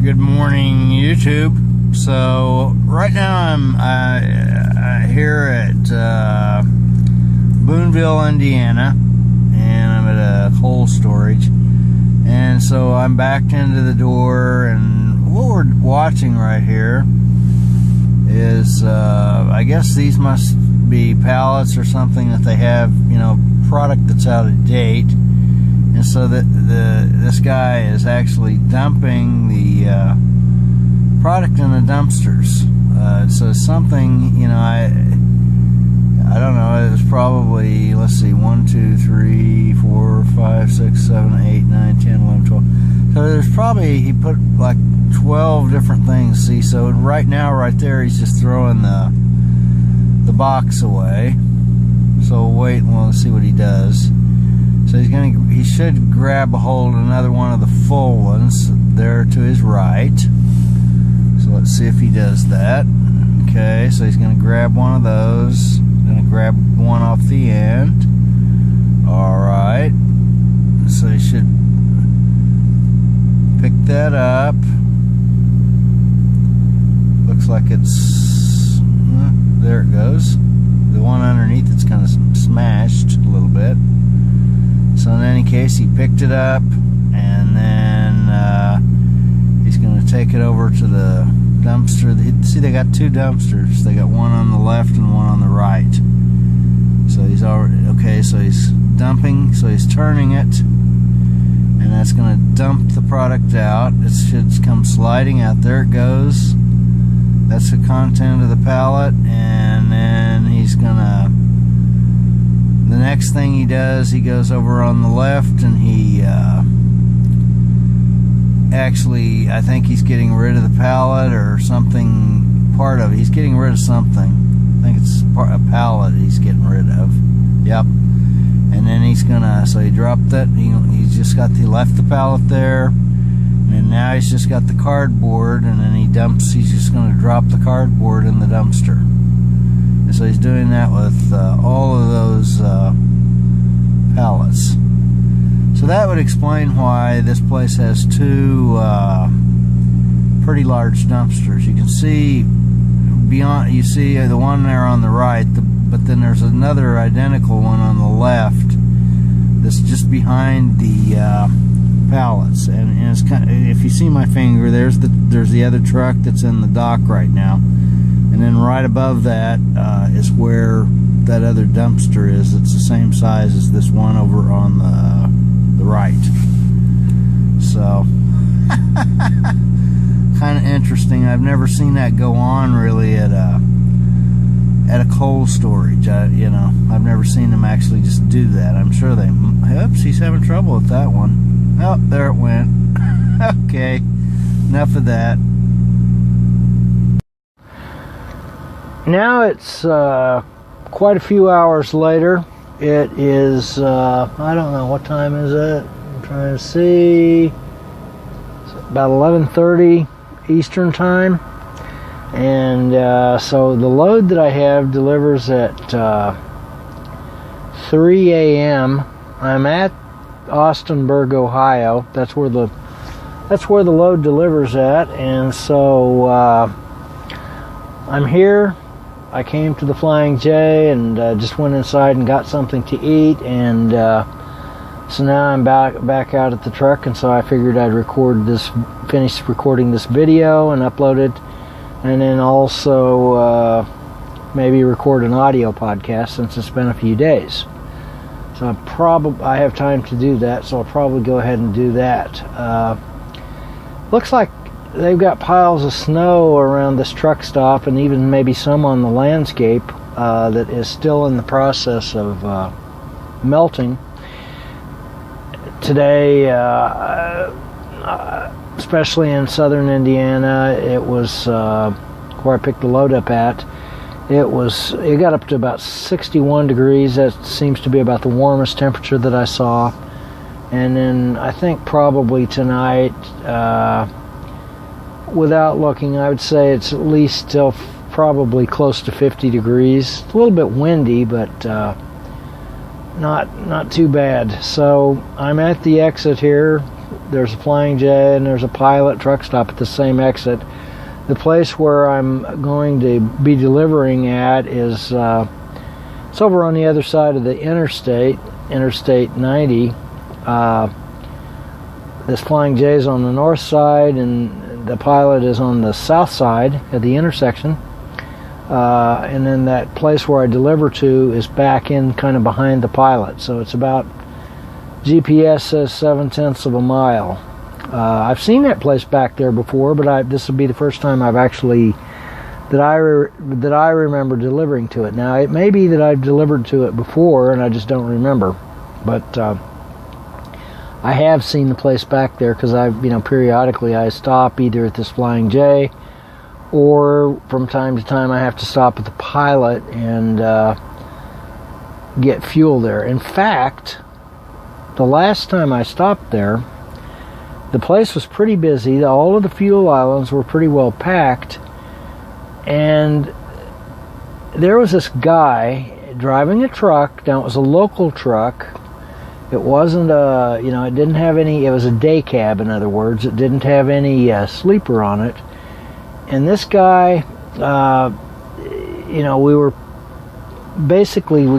Good morning, YouTube. So right now I'm here at Boonville, Indiana, and I'm at a cold storage. And so I'm backed into the door, and what we're watching right here is I guess these must be pallets or something that they have, product that's out of date. And so this guy is actually dumping the product in the dumpsters. So something, I don't know, it was probably, let's see, 1, 2, 3, 4, 5, 6, 7, 8, 9, 10, 11, 12. So there's probably, he put like 12 different things, see, so right now, right there, he's just throwing the box away. So wait, and we'll see what he does. So he should grab a hold of another one of the full ones there to his right. So let's see if he does that. Okay, so he's going to grab one of those. Going to grab one off the end. Alright. So he should pick that up. Looks like it's... there it goes. The one underneath it's kind of smashed a little bit. So in any case, he picked it up, and then he's going to take it over to the dumpster. See, they got two dumpsters. They got one on the left and one on the right. So he's already, okay, so he's dumping, so he's turning it, and that's going to dump the product out. It should come sliding out. There it goes. That's the content of the pallet, and then he's going to... The next thing he does, he goes over on the left, and he actually, I think he's getting rid of the pallet or something, part of it. He's getting rid of something. I think it's a pallet he's getting rid of. Yep. And then he's gonna, so he dropped that, he's just got, he left the pallet there, and now he's just got the cardboard, and then he's just gonna drop the cardboard in the dumpster. And so he's doing that with all of those pallets. So that would explain why this place has two pretty large dumpsters. You can see beyond, you see the one there on the right, but then there's another identical one on the left that's just behind the pallets. And it's kind of, if you see my finger, there's the other truck that's in the dock right now. And then right above that is where that other dumpster is. It's the same size as this one over on the right. So, kind of interesting. I've never seen that go on really at a cold storage. I've never seen them actually just do that. I'm sure they... Oops, he's having trouble with that one. Oh, there it went. Okay, enough of that. Now it's quite a few hours later. It is, I don't know, what time is it? I'm trying to see. It's about 11:30 Eastern Time. And so the load that I have delivers at 3 a.m. I'm at Austinburg, Ohio. That's where the load delivers at. And so I'm here. I came to the Flying J and just went inside and got something to eat, and so now I'm back out at the truck, and so I figured I'd finish recording this video and upload it, and then also maybe record an audio podcast since it's been a few days. So I have time to do that, so I'll probably go ahead and do that. Looks like they've got piles of snow around this truck stop, and even maybe some on the landscape that is still in the process of melting. Today, especially in southern Indiana, it was where I picked the load up at. It got up to about 61 degrees. That seems to be about the warmest temperature that I saw. And then I think probably tonight, without looking, I would say it's at least still probably close to 50 degrees. It's a little bit windy, but not too bad. So I'm at the exit here there's a Flying J and there's a Pilot truck stop at the same exit. The place where I'm going to be delivering at is it's over on the other side of the interstate, Interstate 90. This Flying J is on the north side, and the Pilot is on the south side at the intersection. And then that place where I deliver to is back in kind of behind the Pilot. So it's about, GPS says 7/10 of a mile. I've seen that place back there before, but this will be the first time I've actually, that I remember delivering to it. Now, it may be that I've delivered to it before and I just don't remember. But I have seen the place back there because periodically I stop either at this Flying J, or from time to time I have to stop at the Pilot and get fuel there. In fact, the last time I stopped there, the place was pretty busy. All of the fuel islands were pretty well packed, and there was this guy driving a truck. Now, it was a local truck. It wasn't it didn't have any, it was a day cab, in other words. It didn't have any sleeper on it. And this guy, we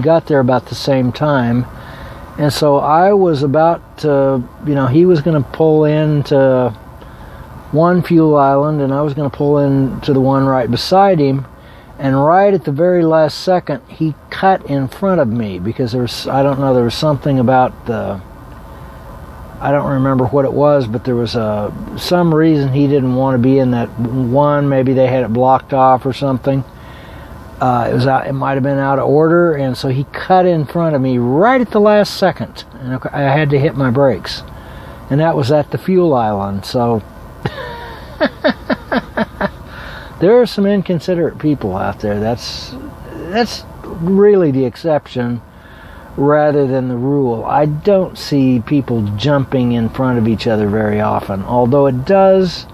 got there about the same time. And so I was about to, he was going to pull into one fuel island, and I was going to pull into the one right beside him. And right at the very last second, he cut in front of me because there was something about I don't remember what it was, but there was some reason he didn't want to be in that one. Maybe they had it blocked off or something. It might have been out of order, and so he cut in front of me right at the last second, and I had to hit my brakes, and that was at the fuel island. So there are some inconsiderate people out there. That's really the exception rather than the rule. I don't see people jumping in front of each other very often, although it does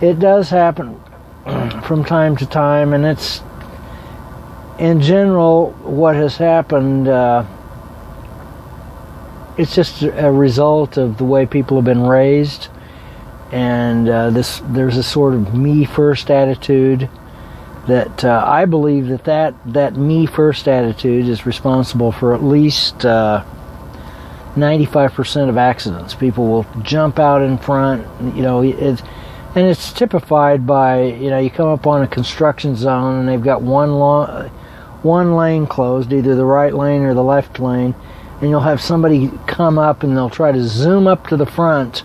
happen from time to time, and it's, in general, what has happened, it's just a result of the way people have been raised, and there's a sort of me first attitude that I believe that me first attitude is responsible for at least 95% of accidents. People will jump out in front, and it's typified by, you come up on a construction zone and they've got one lane closed, either the right lane or the left lane, and you'll have somebody come up and they'll try to zoom up to the front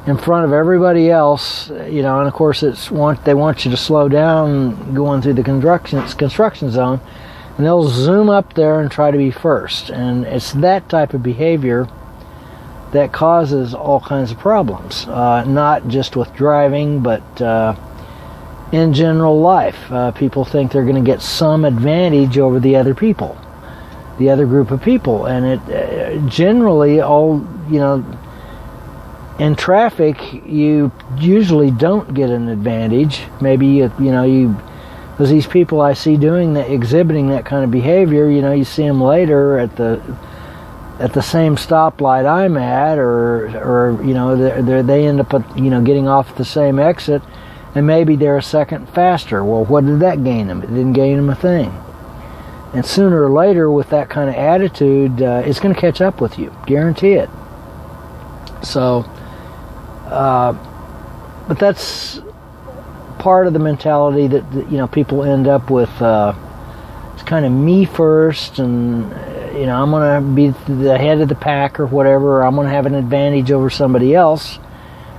in front of everybody else, and of course they want you to slow down going through the construction zone, and they'll zoom up there and try to be first. And it's that type of behavior that causes all kinds of problems, not just with driving, but in general life. People think they're going to get some advantage over the other people, the other group of people, and it generally in traffic you usually don't get an advantage. Maybe because these people I see exhibiting that kind of behavior, you see them later at the same stoplight I'm at, or they end up getting off at the same exit, and maybe they're a second faster. Well, what did that gain them? It didn't gain them a thing. And sooner or later, with that kind of attitude, it's going to catch up with you. Guarantee it. So, but that's part of the mentality that people end up with. It's kind of me first, and I'm going to be the head of the pack or whatever, or I'm going to have an advantage over somebody else.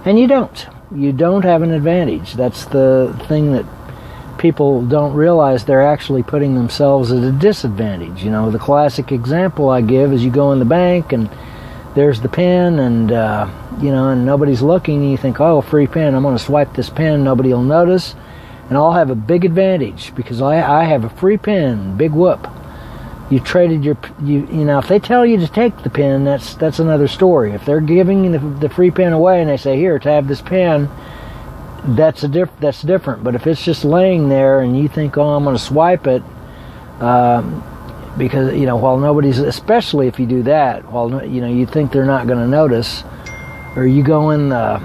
And you don't. You don't have an advantage. That's the thing that people don't realize. They're actually putting themselves at a disadvantage. The classic example I give is you go in the bank and there's the pen, and and nobody's looking, and you think, oh, free pen, I'm going to swipe this pen, nobody will notice, and I'll have a big advantage because I have a free pen, big whoop. You traded if they tell you to take the pen, that's another story. If they're giving the free pen away and they say, here, to have this pen, that's different. But if it's just laying there and you think, oh, I'm going to swipe it, because while nobody's, especially if you do that, while you think they're not going to notice, or you go in the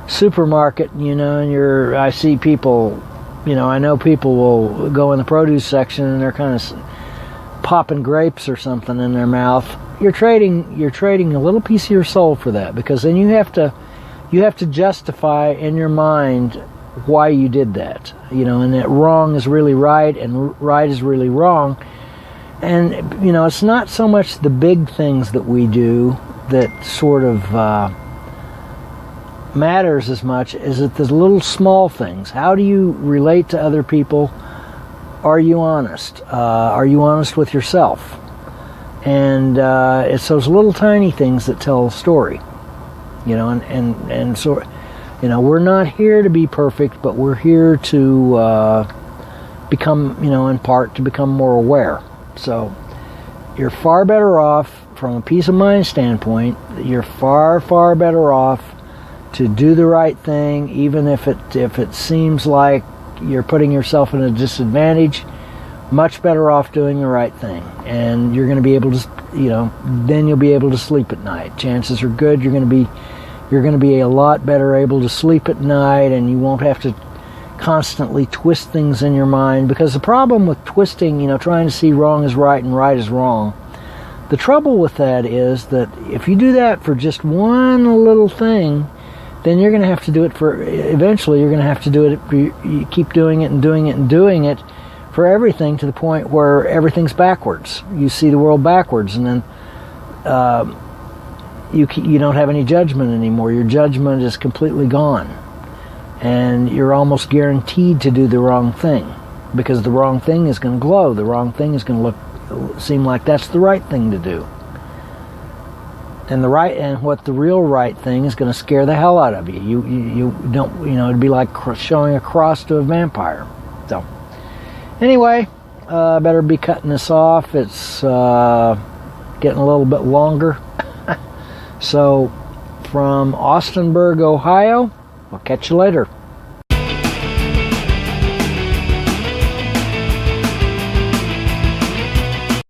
supermarket, you know, and I see people, you know, I know people will go in the produce section and they're kind of popping grapes or something in their mouth. You're trading a little piece of your soul for that, because then you have to justify in your mind why you did that, you know, and that wrong is really right and right is really wrong. And, you know, it's not so much the big things that we do that sort of matters as much as the little small things. How do you relate to other people? Are you honest? Are you honest with yourself? And it's those little tiny things that tell a story, you know, and so, you know, we're not here to be perfect, but we're here to become, you know, in part to become more aware. So you're far better off from a peace of mind standpoint. You're far, far better off to do the right thing, even if it seems like you're putting yourself in a disadvantage. Much better off doing the right thing, and you're going to be able to, you know, then you'll be able to sleep at night. Chances are good you're going to be a lot better able to sleep at night, and you won't have to constantly twist things in your mind, because the problem with twisting, you know, trying to see wrong is right and right is wrong, the trouble with that is that if you do that for just one little thing, then you're going to have to do it eventually you're going to have to do it, you keep doing it and doing it and doing it for everything, to the point where everything's backwards. You see the world backwards, and then you don't have any judgment anymore. Your judgment is completely gone. And you're almost guaranteed to do the wrong thing, because the wrong thing is going to glow. The wrong thing is going to seem like that's the right thing to do. And what the real right thing is going to scare the hell out of you. You don't, you know, it'd be like showing a cross to a vampire. So anyway, better be cutting this off. It's getting a little bit longer. So from Austinburg, Ohio, I'll catch you later.